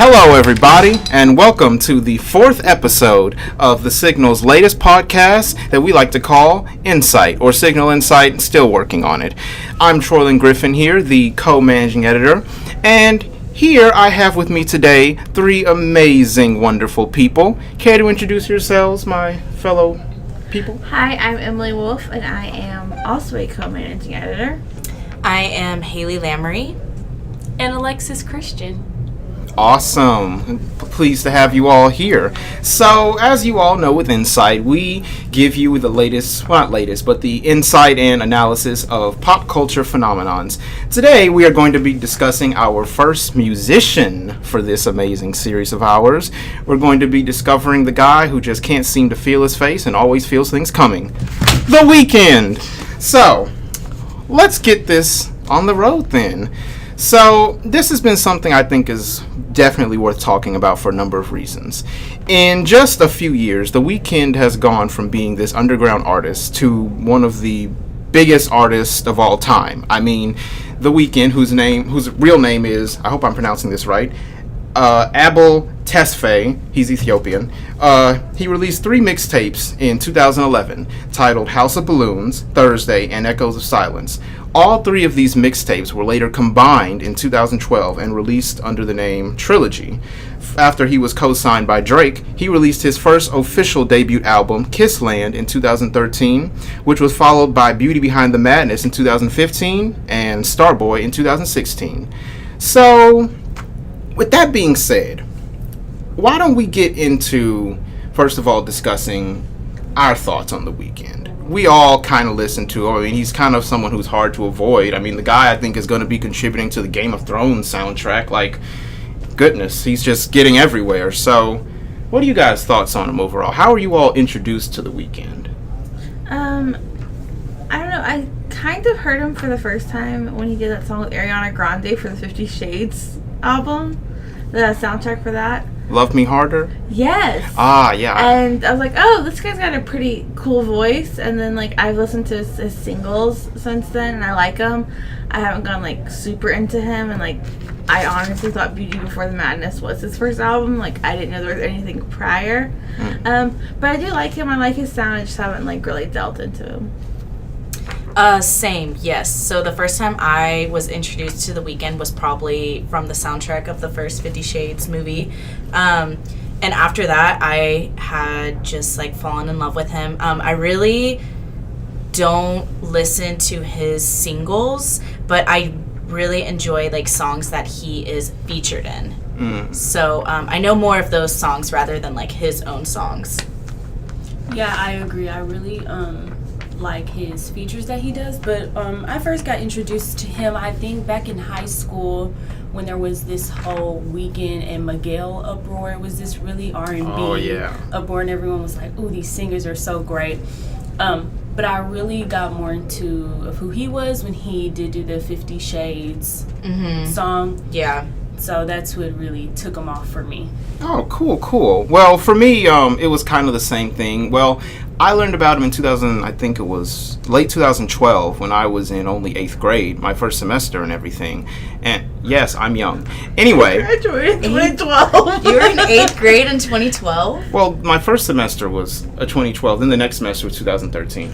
Hello, everybody, and welcome to the fourth episode of the Signal's latest podcast that we like to call Insight, or Signal Insight, still working on it. I'm Troylon Griffin here, the co-managing editor, and here I have with me today three amazing, wonderful people. Care to introduce yourselves, my fellow people? Hi, I'm Emily Wolfe, and I am also a co-managing editor. I am Hailey Lamoore. And Alexus Christian. Awesome. Pleased to have you all here. So, as you all know with Insight, we give you the latest, well, not latest, but the insight and analysis of pop culture phenomenons. Today, we are going to be discussing our first musician for this amazing series of ours. We're going to be discovering the guy who just can't seem to feel his face and always feels things coming. The Weeknd! So, let's get this on the road then. So, this has been something I think is definitely worth talking about for a number of reasons. In just a few years, The Weeknd has gone from being this underground artist to one of the biggest artists of all time. I mean, The Weeknd, whose real name is, I hope I'm pronouncing this right, Abel Tesfaye, he's Ethiopian. He released 3 mixtapes in 2011 titled House of Balloons, Thursday, and Echoes of Silence. All 3 of these mixtapes were later combined in 2012 and released under the name Trilogy. After he was co-signed by Drake, he released his first official debut album, Kissland, in 2013, which was followed by Beauty Behind the Madness in 2015 and Starboy in 2016. So, with that being said, why don't we get into, first of all, discussing our thoughts on The Weeknd. We all kind of listen to him. I mean, he's kind of someone who's hard to avoid. I mean, the guy I think is going to be contributing to the Game of Thrones soundtrack. Like, goodness, he's just getting everywhere. So, what are you guys' thoughts on him overall? How are you all introduced to The Weeknd? I don't know. I kind of heard him for the first time when he did that song with Ariana Grande for the 50 Shades album. The soundtrack for that. Love Me Harder? Yes. Ah, yeah. And I was like, oh, this guy's got a pretty cool voice. And then, like, I've listened to his singles since then, and I like them. I haven't gone, like, super into him. And, like, I honestly thought Beauty Before the Madness was his first album. Like, I didn't know there was anything prior. But I do like him. I like his sound. I just haven't, like, really delved into him. Same, yes. So the first time I was introduced to The Weeknd was probably from the soundtrack of the first 50 Shades movie. And after that, I had just, like, fallen in love with him. I really don't listen to his singles, but I really enjoy, like, songs that he is featured in. So I know more of those songs rather than, like, his own songs. Yeah, I agree. I really like his features that he does, but I first got introduced to him, I think, back in high school when there was this whole Weeknd and Miguel uproar. It was this really R&B uproar, and everyone was like, ooh, these singers are so great. But I really got more into of who he was when he did do the 50 Shades song. Yeah. So that's what really took him off for me. Oh, cool. Well, for me, it was kind of the same thing. Well, I learned about him in I think it was late 2012 when I was in only 8th grade, my first semester and everything. And yes, I'm young. Anyway. I graduated in 2012. You were in 8th grade in 2012? Well, my first semester was 2012, then the next semester was 2013.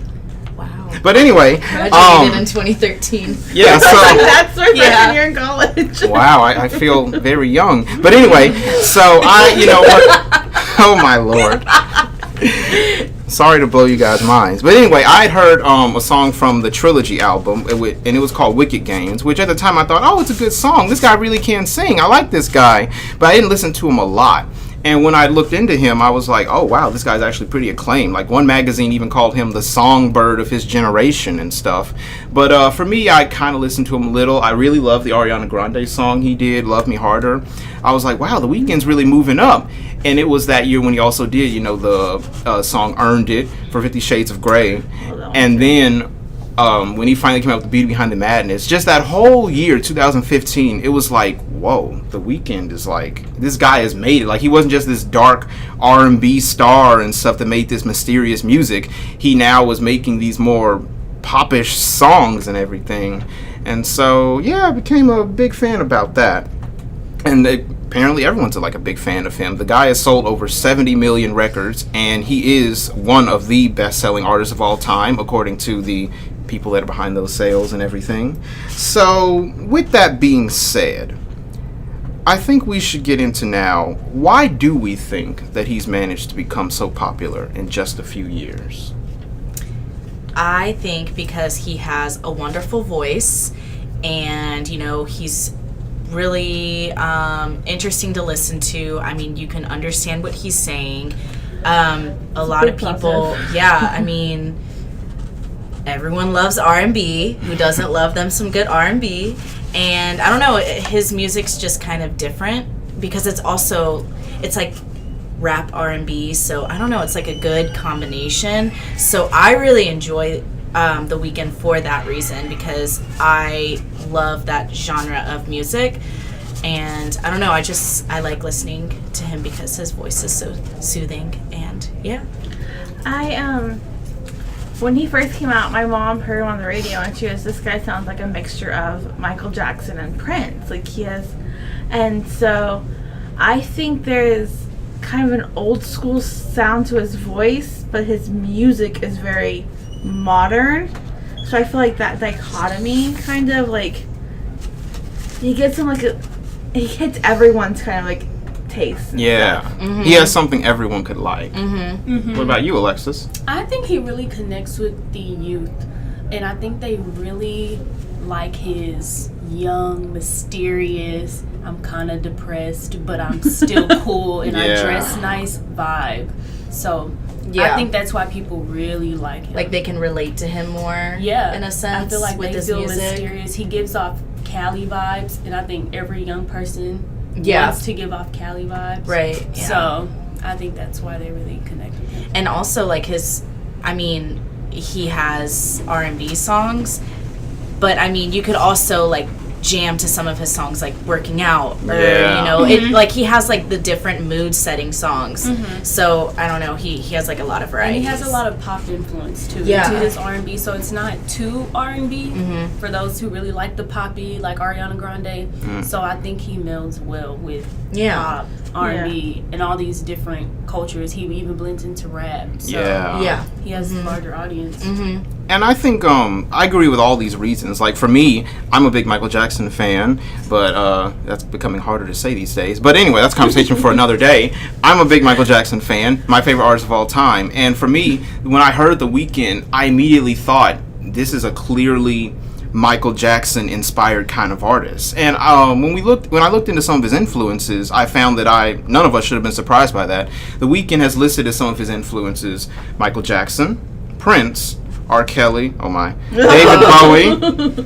Wow. But anyway. Graduated in 2013. Yeah, so. That's my freshman year in college. Wow, I feel very young. But anyway, so you know what? Oh my Lord. Sorry to blow you guys' minds. But anyway, I'd heard a song from the Trilogy album, and it was called Wicked Games, which at the time I thought, oh, it's a good song. This guy really can sing. I like this guy. But I didn't listen to him a lot. And when I looked into him, I was like, oh, wow, this guy's actually pretty acclaimed. Like, one magazine even called him the songbird of his generation and stuff. But for me, I kind of listened to him a little. I really love the Ariana Grande song he did, Love Me Harder. I was like, wow, The Weeknd's really moving up. And it was that year when he also did, you know, the song Earned It for 50 Shades of Grey. And then when he finally came out with the Beauty Behind the Madness, just that whole year, 2015, it was like, whoa, The Weeknd is like, this guy has made it. Like, he wasn't just this dark R&B star and stuff that made this mysterious music. He now was making these more popish songs and everything. And so, yeah, I became a big fan about that. And apparently everyone's like a big fan of him. The guy has sold over 70 million records, and he is one of the best-selling artists of all time, according to the people that are behind those sales and everything. So, with that being said, I think we should get into now, why do we think that he's managed to become so popular in just a few years? I think because he has a wonderful voice, and, you know, he's really interesting to listen to. I mean, you can understand what he's saying. A lot of people, I mean, everyone loves R&B. Who doesn't love them some good R&B? And I don't know, his music's just kind of different because it's like rap R&B, so I don't know, it's like a good combination. So I really enjoy The Weeknd for that reason, because I love that genre of music, and I don't know, I like listening to him because his voice is so soothing. And yeah, when he first came out, my mom heard him on the radio, and she was, this guy sounds like a mixture of Michael Jackson and Prince. Like, he has, and so I think there's kind of an old school sound to his voice, but his music is very modern. So I feel like that dichotomy kind of like, he gets him like he hits everyone's kind of like taste. Yeah. Mm-hmm. He has something everyone could like. Mm-hmm. Mm-hmm. What about you, Alexis? I think he really connects with the youth, and I think they really like his young, mysterious, I'm kind of depressed, but I'm still cool, and I dress nice vibe. So I think that's why people really like him. like they can relate to him more. Yeah, in a sense. I feel like with they his feel music. mysterious. He gives off Cali vibes, and I think every young person wants to give off Cali vibes. Right. Yeah. So I think that's why they really connect with him. And also, like, he has R&B songs, but I mean, you could also like jam to some of his songs, like working out, or you know, it like he has like the different mood setting songs. So I don't know, he has like a lot of variety. And he has a lot of pop influence too Yeah. to his R&B, so it's not too R&B for those who really like the poppy, like Ariana Grande. So I think he melds well with pop, R&B, and all these different cultures. He even blends into rap. So he has a larger audience. And I think I agree with all these reasons. Like, for me, I'm a big Michael Jackson fan, but that's becoming harder to say these days. But anyway, that's a conversation for another day. I'm a big Michael Jackson fan, my favorite artist of all time. And for me, when I heard The Weeknd, I immediately thought, this is a clearly Michael Jackson inspired kind of artist. And when I looked into some of his influences, I found that none of us should have been surprised by that. The Weeknd has listed as some of his influences Michael Jackson, Prince, R. Kelly, David Bowie,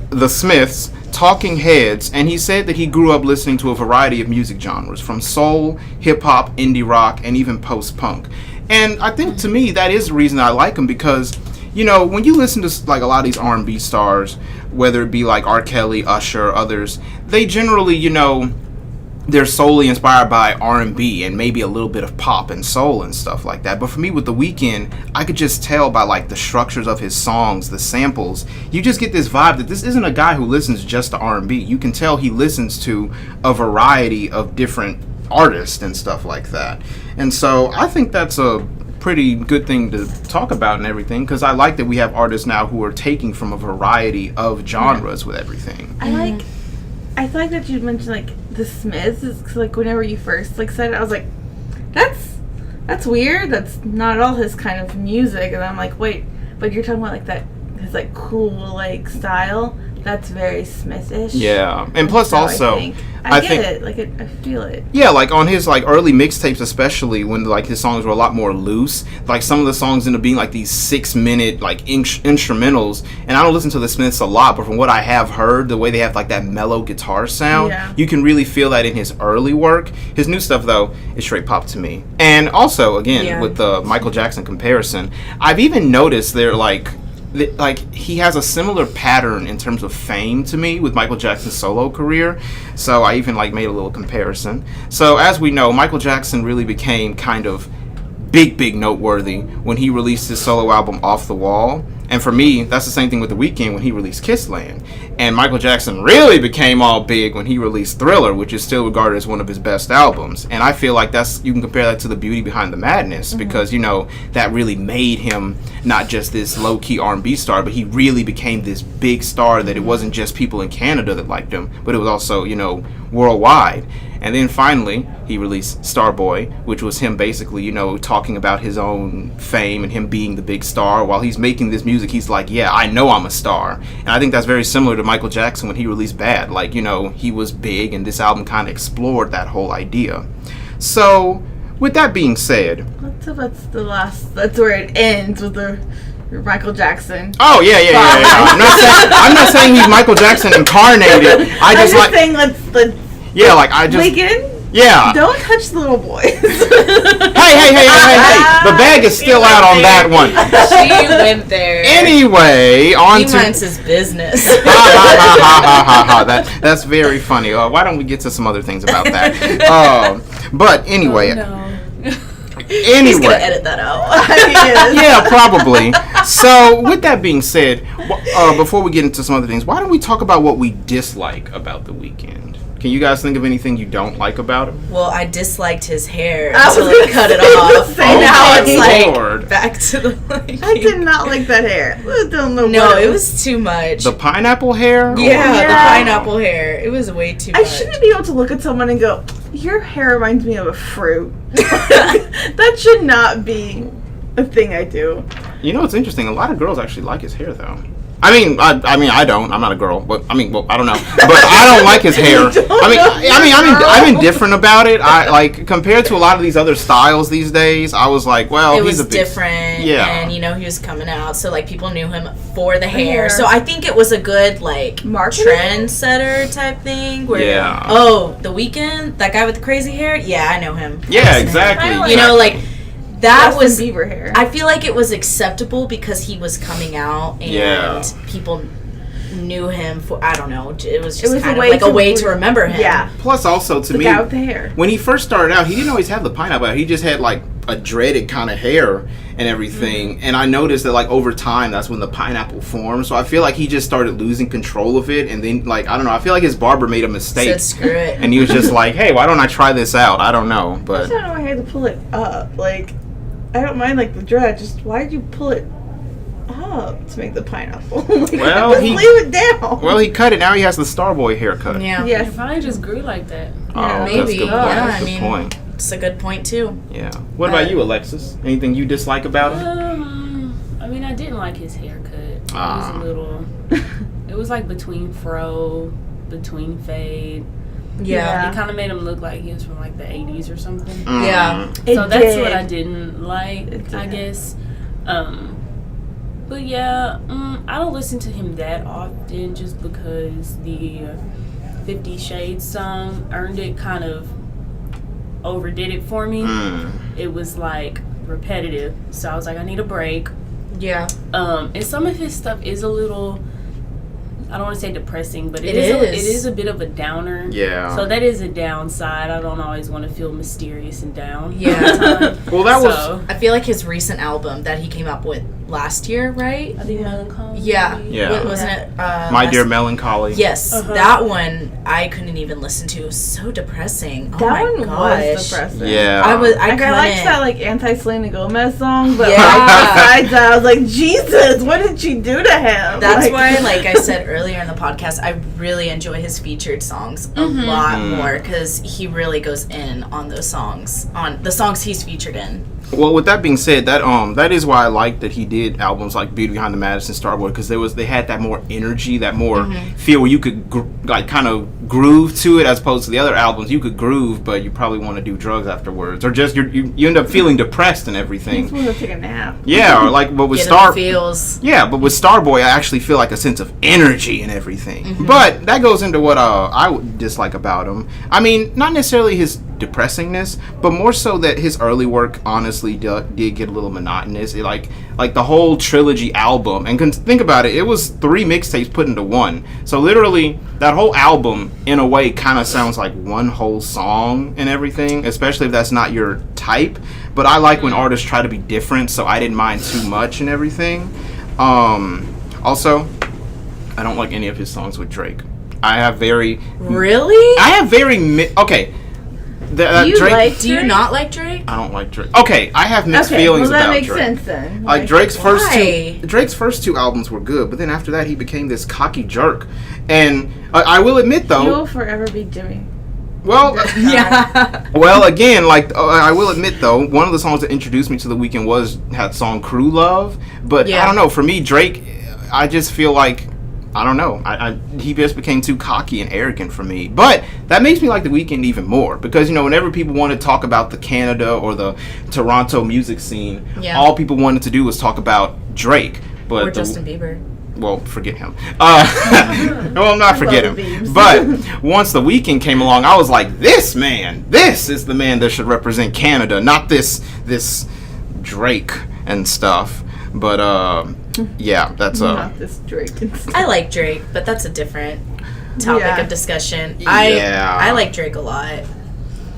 The Smiths, Talking Heads, and he said that he grew up listening to a variety of music genres, from soul, hip-hop, indie rock, and even post-punk. And I think, to me, that is the reason I like him, because, you know, when you listen to like a lot of these R&B stars, whether it be like R. Kelly, Usher, others, they generally, you know, they're solely inspired by R&B and maybe a little bit of pop and soul and stuff like that. But for me, with The Weeknd, I could just tell by like the structures of his songs, the samples, you just get this vibe that this isn't a guy who listens just to R&B. You can tell he listens to a variety of different artists and stuff like that. And so I think that's a pretty good thing to talk about and everything, because I like that we have artists now who are taking from a variety of genres with everything. I feel like that you mentioned like the Smiths, cause like whenever you first like said it, I was like, that's weird. That's not at all his kind of music. And I'm like, wait, but you're talking about like that his like cool like style. That's very Smithish. Yeah, and plus so also, I get it. Like I feel it. Yeah, like on his like early mixtapes, especially when like his songs were a lot more loose. Like some of the songs end up being like these 6-minute like instrumentals. And I don't listen to the Smiths a lot, but from what I have heard, the way they have like that mellow guitar sound, you can really feel that in his early work. His new stuff though is straight pop to me. And also again with the Michael Jackson comparison, I've even noticed they're like he has a similar pattern in terms of fame to me with Michael Jackson's solo career. So I even like made a little comparison. So as we know, Michael Jackson really became kind of big noteworthy when he released his solo album Off the Wall. And for me, that's the same thing with The Weeknd when he released Kissland. And Michael Jackson really became all big when he released Thriller, which is still regarded as one of his best albums. And I feel like you can compare that to the beauty behind the madness, because, you know, that really made him not just this low-key R&B star, but he really became this big star that it wasn't just people in Canada that liked him, but it was also, you know, worldwide. And then finally, he released Starboy, which was him basically, you know, talking about his own fame and him being the big star. While he's making this music, he's like, yeah, I know I'm a star. And I think that's very similar to Michael Jackson when he released Bad. Like, you know, he was big, and this album kind of explored that whole idea. So, with that being said... That's where it ends with the Michael Jackson. Oh, yeah. I'm not saying he's Michael Jackson incarnated. I'm just saying let's yeah, like I just... Weeknd? Yeah. Don't touch the little boys. Hey. The bag is still out on that one. She went there. Anyway, on he minds his business. That's very funny. Why don't we get to some other things about that? But anyway... Oh, no. Anyway. He's gonna edit that out. Yeah, probably. So, with that being said, before we get into some other things, why don't we talk about what we dislike about The Weeknd? Can you guys think of anything you don't like about him? Well, I disliked his hair until he cut it off. And now it's Lord. like back to the I did not like that hair. I don't know. No, it was too much. The pineapple hair? Yeah, the pineapple hair. It was way too much. I shouldn't be able to look at someone and go, your hair reminds me of a fruit. That should not be a thing I do. You know, it's interesting. A lot of girls actually like his hair, though. I mean, I don't. I'm not a girl, but I don't know. But I don't like his hair. I'm indifferent about it. I like compared to a lot of these other styles these days. I was like, well, it he's was a big, different. Yeah, and you know he was coming out, so like people knew him for the hair. So I think it was a good like trendsetter type thing. Where The Weeknd, that guy with the crazy hair. Yeah, I know him. Yeah, exactly. You know, like. That was Bieber hair. I feel like it was acceptable because he was coming out and people knew him for, I don't know, it was just kind of like a way to remember him. Yeah. Plus also to me, the guy with the hair. When he first started out, he didn't always have the pineapple hair. He just had like a dreaded kind of hair and everything. And I noticed that like over time, that's when the pineapple formed. So I feel like he just started losing control of it. And then like, I don't know, I feel like his barber made a mistake. Said screw it. And he was just like, hey, why don't I try this out? I don't know. But I don't know why I had to pull it up. Like, I don't mind like the dread. Just why did you pull it up to make the pineapple? Like, well, just leave it down. Well, he cut it. Now he has the Starboy haircut. Yeah. Yes. It probably just grew like that. Oh, maybe. That's a good point. Yeah, That's a good point. It's a good point too. Yeah. What about you, Alexis? Anything you dislike about him? I mean, I didn't like his haircut. It was a little. It was like between fro, between fade. Yeah. It kind of made him look like he was from like the 80s or something. Yeah. So that's what I didn't like, I guess. But yeah, I don't listen to him that often just because the 50 Shades song earned it, kind of overdid it for me. It was like repetitive. So I was like, I need a break. Yeah. And some of his stuff is a little, I don't want to say depressing, but it is a bit of a downer. Yeah. So that is a downside. I don't always want to feel mysterious and down. Yeah. Well, that was. I feel like his recent album that he came up with last year, right? I think Melancholy. Yeah. Yeah. Wasn't it? My Dear Melancholy. Yes. That one I couldn't even listen to. It was so depressing. That oh one my gosh. was depressing. Yeah. I liked that like anti-Selena Gomez song, but Yeah. besides that, I was like, Jesus, what did she do to him? That's why, like I said earlier in the podcast, I really enjoy his featured songs a lot more because he really goes in on those songs, on the songs he's featured in. Well, with that being said, that is why I like that he did albums like Beauty Behind the Madness and Starboy, because they had that more energy, that more feel where you could like kind of groove to it, as opposed to the other albums you could groove, but you probably want to do drugs afterwards, or just you end up feeling depressed and everything. Just want to take a nap. Yeah, or like but with feels. Yeah, but with Starboy, I actually feel like a sense of energy and everything. But that goes into what I would dislike about him. I mean, not necessarily his depressingness, but more so that his early work honestly did get a little monotonous. It like the whole trilogy album, and think about it, it was 3 mixtapes put into one. So literally that whole album in a way kind of sounds like one whole song and everything, especially if that's not your type. But I like when artists try to be different, so I didn't mind too much and everything. Also, I don't like any of his songs with Drake. I have very okay. Do you not like Drake? I don't like Drake. Okay, I have mixed feelings about Drake. That makes sense then. Like Drake's first two albums were good, but then after that he became this cocky jerk. And I will admit though, he will forever be Jimmy. Well, well, again, like I will admit though, one of the songs that introduced me to The Weeknd had song "Crew Love," but I don't know. For me, Drake, I just feel like I don't know. He just became too cocky and arrogant for me. But that makes me like The Weeknd even more because, you know, whenever people want to talk about the Canada or the Toronto music scene, all people wanted to do was talk about Drake. But or Justin Bieber. Well, forget him. Well, not forget him. But once The Weeknd came along, I was like, this is the man that should represent Canada, not this Drake and stuff. But yeah, that's not this Drake. I like Drake, but that's a different topic of discussion. I like Drake a lot.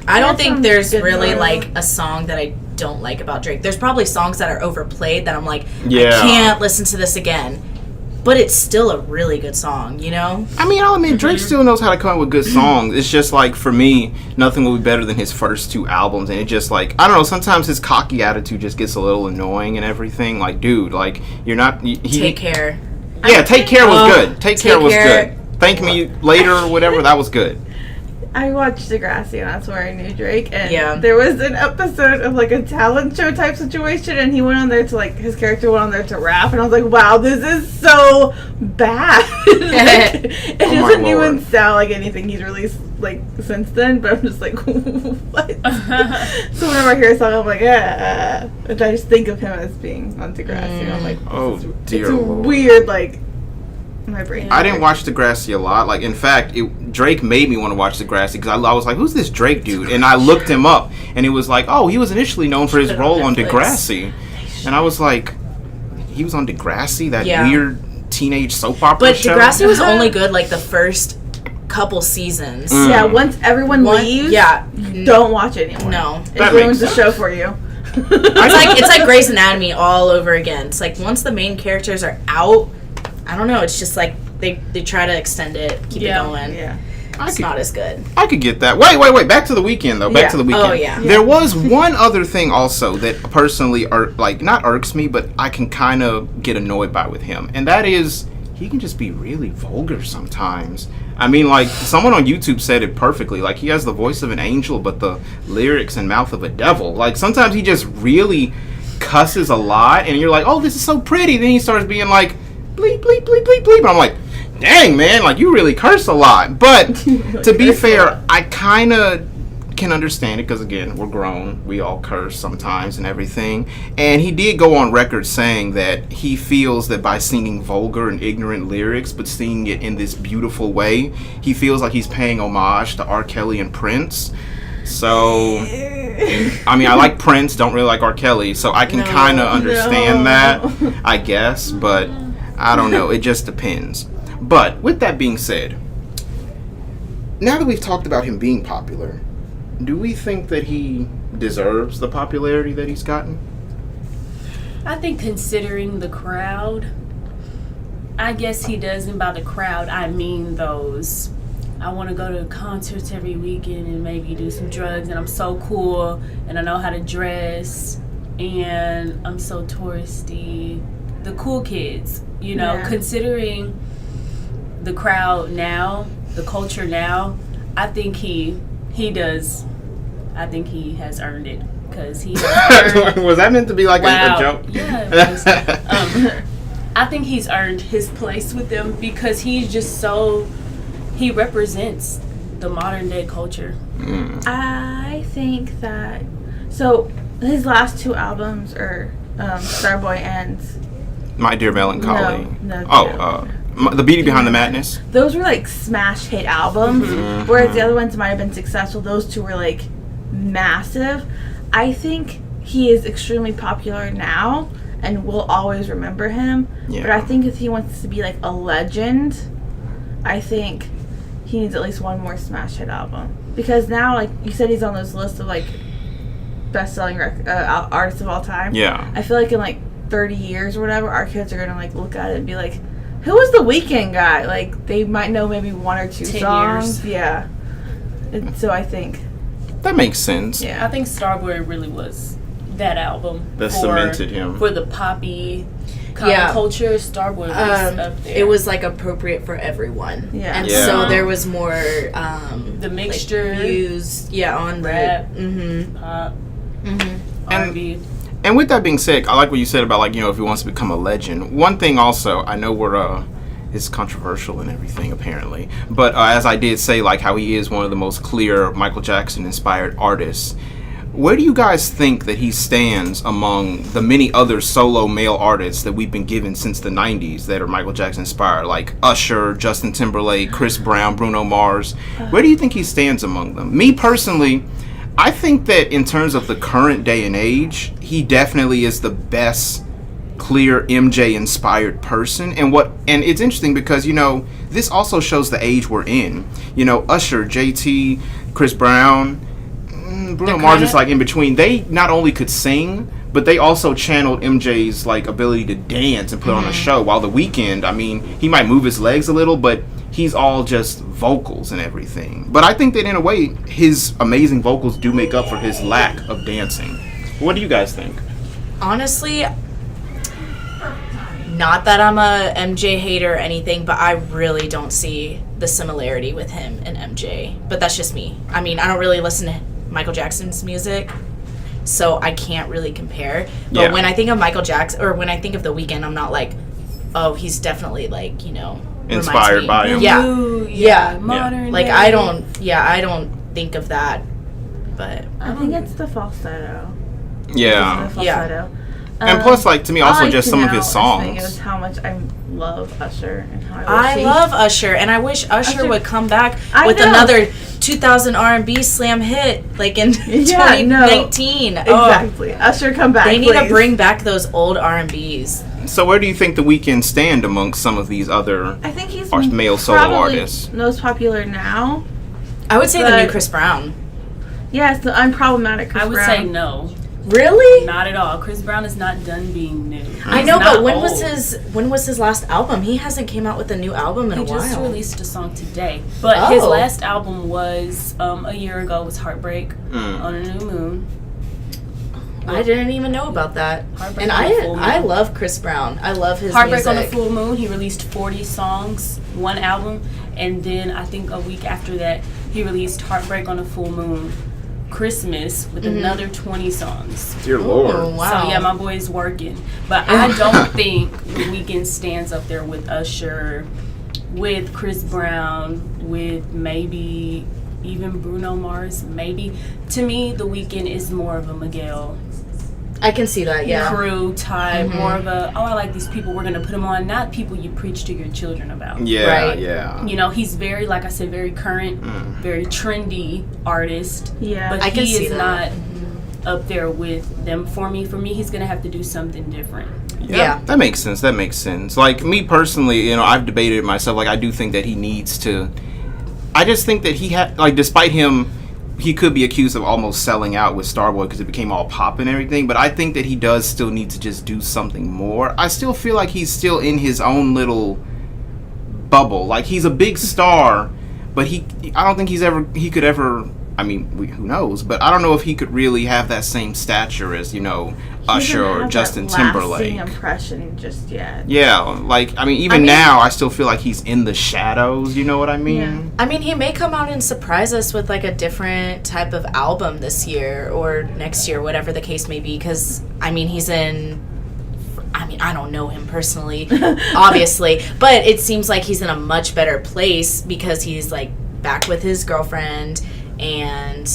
I don't think there's really like a song that I don't like about Drake. There's probably songs that are overplayed that I'm like, I can't listen to this again. But it's still a really good song, you know? I mean, I'll admit, Drake still knows how to come up with good songs. It's just like, for me, nothing will be better than his first two albums. And it just like, I don't know, sometimes his cocky attitude just gets a little annoying and everything. Like, dude, like, you're not... Take Care. Yeah, Take Care was good. Take Care was good. Thank Me Later or whatever, that was good. I watched Degrassi, and that's where I knew Drake. And there was an episode of like a talent show type situation, and he went on there to like his character went on there to rap, and I was like, "Wow, this is so bad." Like, it doesn't even sound like anything he's released like since then. But I'm just like, what? So whenever I hear a song, I'm like, and I just think of him as being on Degrassi. And I'm like, oh dear, it's Lord. Weird, like. My brain. I didn't watch Degrassi a lot. Like, in fact, Drake made me want to watch Degrassi because I was like, "Who's this Drake dude?" And I looked him up, and it was like, "Oh, he was initially known for his role on Degrassi." And I was like, "He was on Degrassi, that weird teenage soap opera show." But Degrassi was only good like the first couple seasons. Yeah, once everyone leaves, don't watch it anymore. No, it ruins the show for you. It's like Grey's Anatomy all over again. It's like once the main characters are out. I don't know. It's just like they try to extend it, keep it going. Yeah, it's not as good. I could get that. Wait. Back to The Weeknd though. Back to The Weeknd. Oh yeah. There was one other thing also that personally, not irks me, but I can kind of get annoyed by with him, and that is he can just be really vulgar sometimes. I mean, like someone on YouTube said it perfectly. Like he has the voice of an angel, but the lyrics and mouth of a devil. Like sometimes he just really cusses a lot, and you're like, oh, this is so pretty. Then he starts being like. Bleep, bleep, bleep, bleep, bleep. And I'm like, dang, man, like, you really curse a lot. But, to be fair, I kind of can understand it because, again, we're grown. We all curse sometimes and everything. And he did go on record saying that he feels that by singing vulgar and ignorant lyrics, but singing it in this beautiful way, he feels like he's paying homage to R. Kelly and Prince. So, I mean, I like Prince, don't really like R. Kelly, so I can kind of understand that, I guess, but... I don't know. It just depends. But with that being said, now that we've talked about him being popular, do we think that he deserves the popularity that he's gotten? I think considering the crowd, I guess he does. And by the crowd, I mean those. I want to go to concerts every weekend and maybe do some drugs, and I'm so cool, and I know how to dress, and I'm so touristy. The cool kids, you know, considering the crowd now, the culture now, I think he does. I think he has earned it because he has was that meant to be like a joke? Yeah, it was. I think he's earned his place with them because he's just so. He represents the modern day culture. I think that so his last two albums are Starboy and. My Dear Melancholy. No. The Beauty Behind the Madness. Those were like smash hit albums, whereas the other ones might have been successful. Those two were like massive. I think he is extremely popular now, and we'll always remember him. Yeah. But I think if he wants to be like a legend, I think he needs at least one more smash hit album. Because now, like you said, he's on those lists of like best-selling artists of all time. Yeah. I feel like in like 30 years or whatever, our kids are gonna like look at it and be like, who was the Weeknd guy? Like, they might know maybe one or two 10 songs. years. Yeah. And so I think That makes sense. Yeah. I think Starboy really was that album That cemented him. for the poppy kind of culture. Starboy was up there. It was like appropriate for everyone. Yeah. And Yeah. so there was more the mixture, like, used on rap, the pop, mm-hmm. R&B. And with that being said, I like what you said about, like, if he wants to become a legend. One thing also, I know it's controversial and everything, apparently. But as I did say, like, how he is one of the most clear Michael Jackson-inspired artists. Where do you guys think that he stands among the many other solo male artists that we've been given since the 90s that are Michael Jackson-inspired? Like Usher, Justin Timberlake, Chris Brown, Bruno Mars. Where do you think he stands among them? Me, personally, I think that in terms of the current day and age, he definitely is the best clear MJ-inspired person. And it's interesting because, this also shows the age we're in. Usher, JT, Chris Brown, Bruno Mars is like in between. They not only could sing, but they also channeled MJ's like ability to dance and put on a show. While The Weeknd, I mean, he might move his legs a little, but he's all just vocals and everything. But I think that in a way, his amazing vocals do make up for his lack of dancing. What do you guys think? Honestly, not that I'm a MJ hater or anything, but I really don't see the similarity with him and MJ. But that's just me. I mean, I don't really listen to Michael Jackson's music, so I can't really compare. But when I think of Michael Jackson, or when I think of The Weeknd, I'm not like, oh, he's definitely like, Inspired by him. Yeah. Modern Like, day. I don't think of that, but I think it's the falsetto. Yeah. It's the falsetto. And plus, like, to me, also just some of his songs. It was how much I love Usher and how I love Usher, and I wish Usher would come back with know. another 2000 R&B slam hit, like in 2019. Exactly. Usher, come back. They need to please. bring back those old R&Bs. So where do you think The Weeknd stand amongst some of these other I think he's male solo probably artists? most popular now. I would say the But- new Chris Brown. Yes, the unproblematic Chris I would Brown. say no. Really? Not at all. Chris Brown is not done being new. I He's know, not but when old. was his last album? He hasn't came out with a new album in a He just while. released a song today. But his last album was a year ago. Was Heartbreak on a New Moon. I didn't even know about that. Heartbreak And on a Full Moon. I love Chris Brown. I love his Heartbreak on a music. Full Moon. He released 40 songs, one album, and then I think a week after that he released Heartbreak on a Full Moon, Christmas, with another 20 songs. Dear Lord. Oh, wow. So yeah, my boy is working, but I don't think The Weeknd stands up there with Usher, with Chris Brown, with maybe even Bruno Mars. Maybe to me, The Weeknd is more of a Miguel I can see that, yeah. crew type, more of a I like these people. We're gonna put them on, not people you preach to your children about. Yeah, Right. yeah. He's very, like I said, very current, very trendy artist. Yeah. But I can he see is that. not up there with them. For me, he's gonna have to do something different. Yeah. That makes sense. Like, me personally, I've debated it myself. Like, I do think that he needs to. I just think that he had, like, despite him, he could be accused of almost selling out with Starboy because it became all pop and everything. But I think that he does still need to just do something more. I still feel like he's still in his own little bubble. Like, he's a big star, but I don't think he could ever. I mean, who knows? But I don't know if he could really have that same stature as, Usher or Justin Timberlake. Impression just yet. Yeah, like, I mean, even now, I still feel like he's in the shadows, you know what I mean? Yeah. I mean, he may come out and surprise us with like a different type of album this year or next year, whatever the case may be. Because, I mean, I don't know him personally, obviously. But it seems like he's in a much better place because he's like back with his girlfriend and,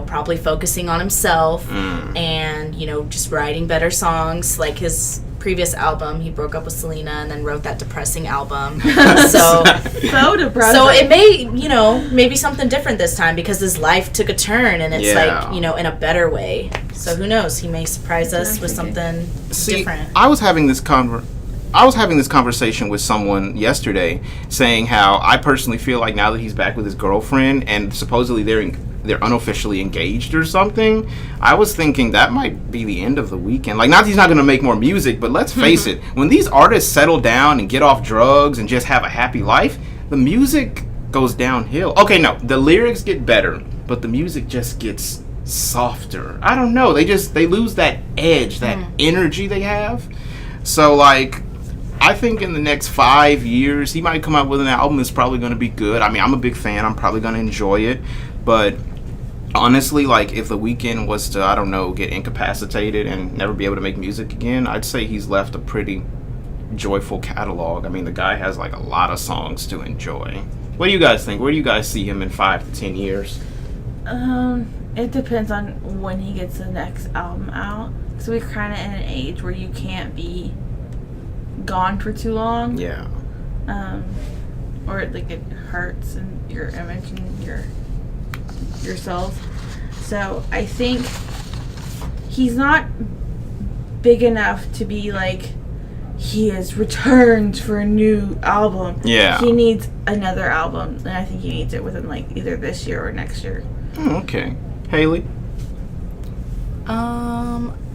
probably focusing on himself and, just writing better songs. Like his previous album, he broke up with Selena and then wrote that depressing album. So depressing. So it may, maybe something different this time because his life took a turn and it's like, in a better way. So who knows? He may surprise us with something different. I was having this I was having this conversation with someone yesterday saying how I personally feel like now that he's back with his girlfriend and supposedly they're unofficially engaged or something, I was thinking that might be the end of the Weeknd. Like, not that he's not going to make more music, but let's face it, when these artists settle down and get off drugs and just have a happy life, the music goes downhill. Okay, no, the lyrics get better, but the music just gets softer. I don't know. They lose that edge, that energy they have. So, like, I think in the next 5 years, he might come out with an album that's probably going to be good. I mean, I'm a big fan. I'm probably going to enjoy it. But honestly, like, if the Weeknd was to, I don't know, get incapacitated and never be able to make music again, I'd say he's left a pretty joyful catalog. I mean, the guy has, like, a lot of songs to enjoy. What do you guys think? Where do you guys see him in 5 to 10 years? It depends on when he gets the next album out. So we're kind of in an age where you can't be gone for too long. Yeah. Or like it hurts in your image and yourself. So I think he's not big enough to be like he has returned for a new album. Yeah. He needs another album, and I think he needs it within like either this year or next year. Okay. Haley?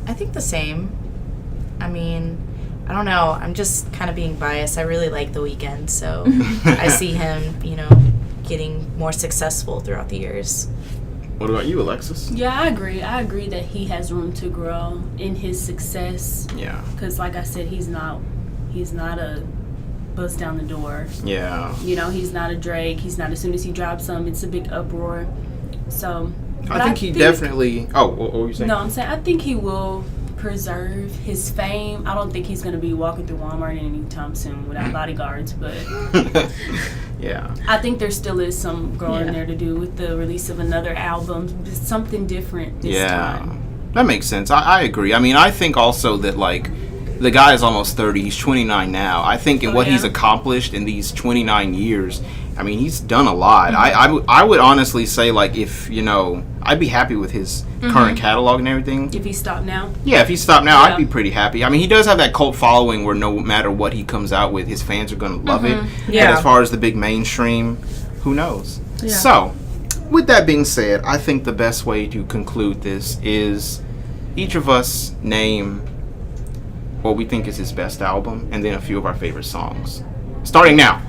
I think the same. I mean, I don't know. I'm just kind of being biased. I really like The Weeknd, so I see him, getting more successful throughout the years. What about you, Alexus? Yeah, I agree. I agree that he has room to grow in his success. Yeah. Because, like I said, he's not a bust down the door. Yeah. He's not a Drake. He's not. As soon as he drops something, it's a big uproar. So. I think he definitely. Oh, what were you saying? No, I'm saying I think he will preserve his fame. I don't think he's going to be walking through Walmart anytime soon without bodyguards, but yeah, I think there still is some growing there to do with the release of another album, just something different this time. That makes sense. I agree. I mean, I think also that, like, the guy is almost 30. He's 29 now. I think in what he's accomplished in these 29 years, I mean, he's done a lot. I would honestly say, like, if, I'd be happy with his current catalog and everything. If he stopped now? Yeah, if he stopped now, I'd be pretty happy. I mean, he does have that cult following where no matter what he comes out with, his fans are going to love it. Yeah. And as far as the big mainstream, who knows? Yeah. So, with that being said, I think the best way to conclude this is each of us name what we think is his best album and then a few of our favorite songs. Starting now.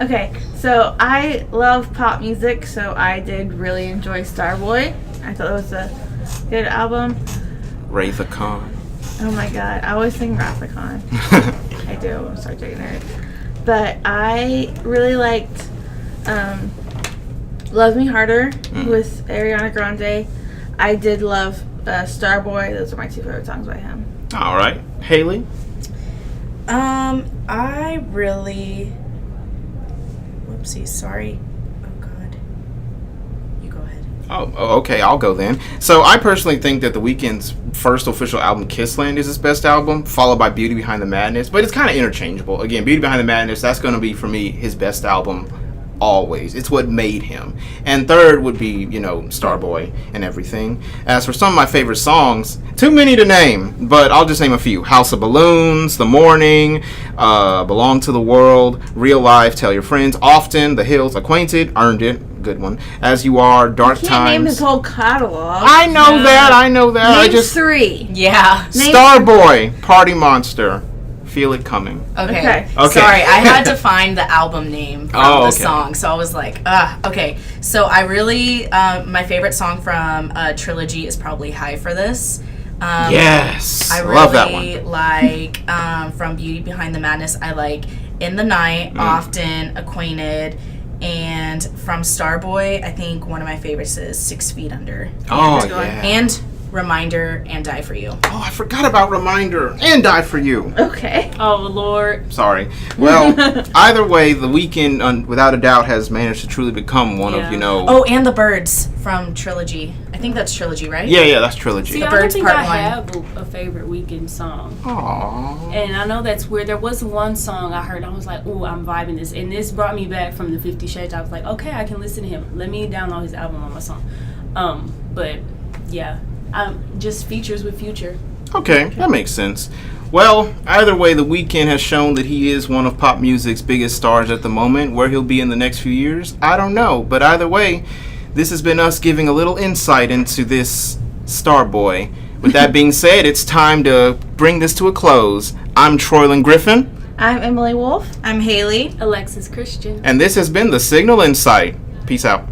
Okay, so I love pop music, so I did really enjoy Starboy. I thought it was a good album. Wraith the Con. Oh my god, I always sing Rathacon. I do, I'm sorry, taking nerd. But I really liked Love Me Harder with Ariana Grande. I did love Starboy. Those are my 2 favorite songs by him. All right. Haley? I really... Whoopsie, sorry. Oh, God. You go ahead. Oh, okay, I'll go then. So I personally think that The Weeknd's first official album, Kissland, is his best album, followed by Beauty Behind the Madness. But it's kind of interchangeable. Again, Beauty Behind the Madness, that's going to be, for me, his best album always. It's what made him. And third would be, Starboy and everything. As for some of my favorite songs, too many to name, but I'll just name a few. House of Balloons, The Morning, Belong to the World, Real Life, Tell Your Friends, Often, The Hills, Acquainted, Earned It, good one. As You Are, Dark You can't Times. name his whole catalog. I know that. Name 3. Yeah. Starboy, Party Monster, Feel It Coming. Okay. Okay. Sorry, I had to find the album name from the song, so I was like, okay. So I really, my favorite song from Trilogy is probably High for This. Yes. I really love that one. like, from Beauty Behind the Madness, I like In the Night, Often, Acquainted, and from Starboy, I think one of my favorites is 6 Feet Under. Oh, yeah. And Reminder and Die For You. Oh, I forgot about Reminder and Die For You. Okay. Oh, Lord. Sorry. Well, either way, The Weeknd, without a doubt, has managed to truly become one of, Oh, and The Birds from Trilogy. I think that's Trilogy, right? Yeah, that's Trilogy. See, The I don't Birds think Part I 1. have a favorite Weeknd song. Aww. And I know that's weird. There was one song I heard. I was like, "Ooh, I'm vibing this," and this brought me back from the 50 Shades. I was like, "Okay, I can listen to him. Let me download his album on my song." But yeah, just features with Future. Okay, that makes sense. Well, either way, The Weeknd has shown that he is one of pop music's biggest stars at the moment. Where he'll be in the next few years, I don't know. But either way, this has been us giving a little insight into this Starboy. With that being said, it's time to bring this to a close. I'm Troylon Griffin. I'm Emily Wolfe. I'm Hailey. Alexus Christian. And this has been The Signal Insight. Peace out.